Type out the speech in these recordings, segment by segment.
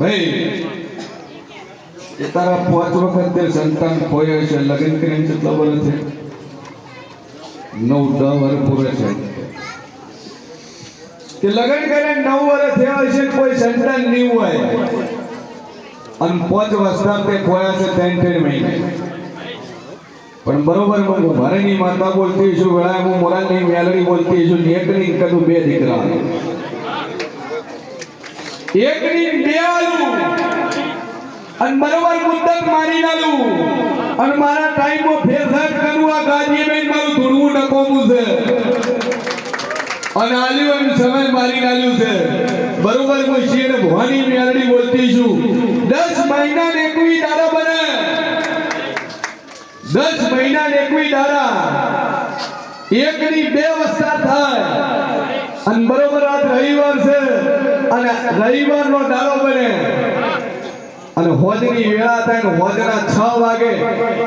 ભાઈ એ તારા 5 વખત તે સંતાન ખોયા છે, લગ્ન કરીને કેટલા વર્ષ છે? 9-10 વર્ષ પૂરે છે કે લગ્ન કરીને 9 વર્ષ થયા છે, કોઈ સંતાન નહીં હોય અને 5 વર્ષના તે ખોયા છે 3 મહિને. પણ બરોબર મને મારેની માતા બોલતી છું, વેળા હું મોરાલની મેલડી બોલતી છું, એકની કદું 2 દીકરા, એકની 2 આલું અને બરોબર મુદ્દત મારી નાલું અને મારા ટાઈમમાં ફેરફાર કરું. આ ગાજી બેન મારું ધૂળવું નકોમું છે અને આલ્યું એમ સમય મારી નાલ્યું છે. બરોબર હું શેર ભવાની મેલડી બોલતી છું. 10 મહિના ને 21 દાડા બને, 10 મહિના ને 21 દાડા, એકની 2 વસ્તા થાય અને બરોબર આજ રવિવાર છે અને રવિવારનો દાડો બને અને હોજની વેળા થાય ને હોજના 6 વાગે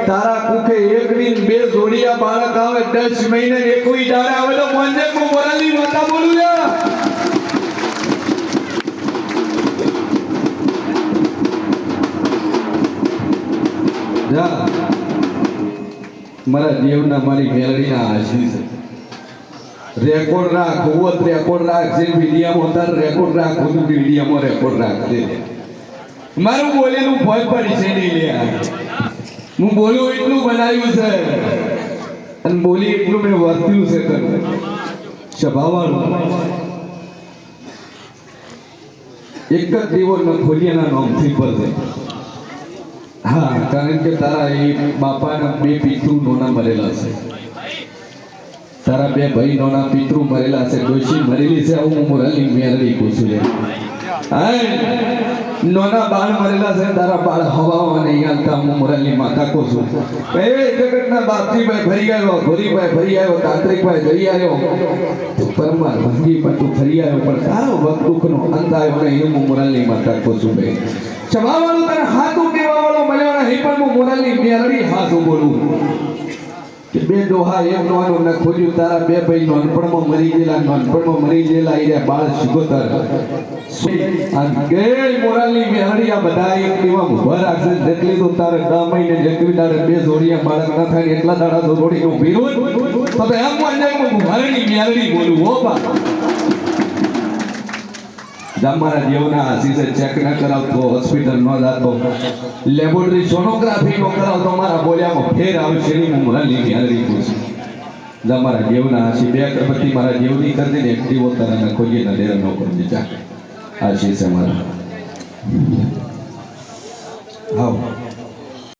તારા કુખે એકની 2 જોડિયા બાળક આવે. 10 મહિને 21 દાડા આવે તો મોંજે કો મોરાલી માતા બોલું લ્યા. જા મારા દેવના મારી મેલડીના આશીષ રેકોર્ડ રાખ, ઓત રેકોર્ડ રાખ, જે મીડિયામાં તાર રેકોર્ડ રાખ, બધું મીડિયામાં રેકોર્ડ રાખ દે. મારું બોલેલું ભય પડી છે નહીં લે. હું બોલું એટલું બનાવ્યું છે અને બોલી એટલું મેં વર્ત્યું છે કરું સ્વભાવવાળું. એક જ દેવો નખોલિયાના નામથી પર છે. હા, કારણ કે તારા એ બાપાના 2 પિતૃ નોના મરેલા છે, તારા 2 ભાઈ નોના પિતૃ મરેલા છે, ડોશી મરેલી છે. હું મોરાલી મેલડી પૂછું લે. નોના બાળ મરેલા છે, તારા બાળ હવામાં નહીં હાલતા. હું મોરાલી માતા કહું છું. એ જગતના બાપજીભાઈ ફરી આવ્યો, ગોરીભાઈ ફરી આવ્યો, તાંત્રિકભાઈ જઈ આવ્યો, પરમાર ભંગી પણ તું ફરી આવ્યો, પણ તારો વખત દુઃખનો અંત આવ્યો નહીં. હું મોરાલી માતા કહું છું. ભાઈ સ્વભાવવાળું તને હાથું કહેવા વાળો મળ્યો નહીં, પણ હું મોરાલી મેલડી હાથું બોલું કે 2 ડોહા એમ નોનું ન ખોલ્યું. તારા 2 ભાઈ નાનપણમાં મરી ગયેલા, નાનપણમાં મરી ગયેલા એ બાળ શિગોતર મોરાલી મેલડી આ બધા એક દીવા ઉભા રાખશે. જેટલી તો તારે 10 મહિને જેટલી તારે 2 જોડિયા બાળક ના થાય એટલા દાડા તો જોડી નું વિરોધ તો એમ મોરાલી મેલડી બોલું. હો બા મારા દેવના આશીષે ચેક ન કરાવતો, હોસ્પિટલ ન જાતો, લેબોરેટરી સોનોગ્રાફી નો કરાવતો, મારા બોલ્યામાં ફેર આવશે નહીં. હું મોરાલી મેલડી પૂછું. મારા દેવના આશીષ 2 અગરબત્તી મારા દેવની કરી દે, એક દીવો તારા ખોજીએ ના ડેરા નો કરી જા. આશીષ અમારા. આવો.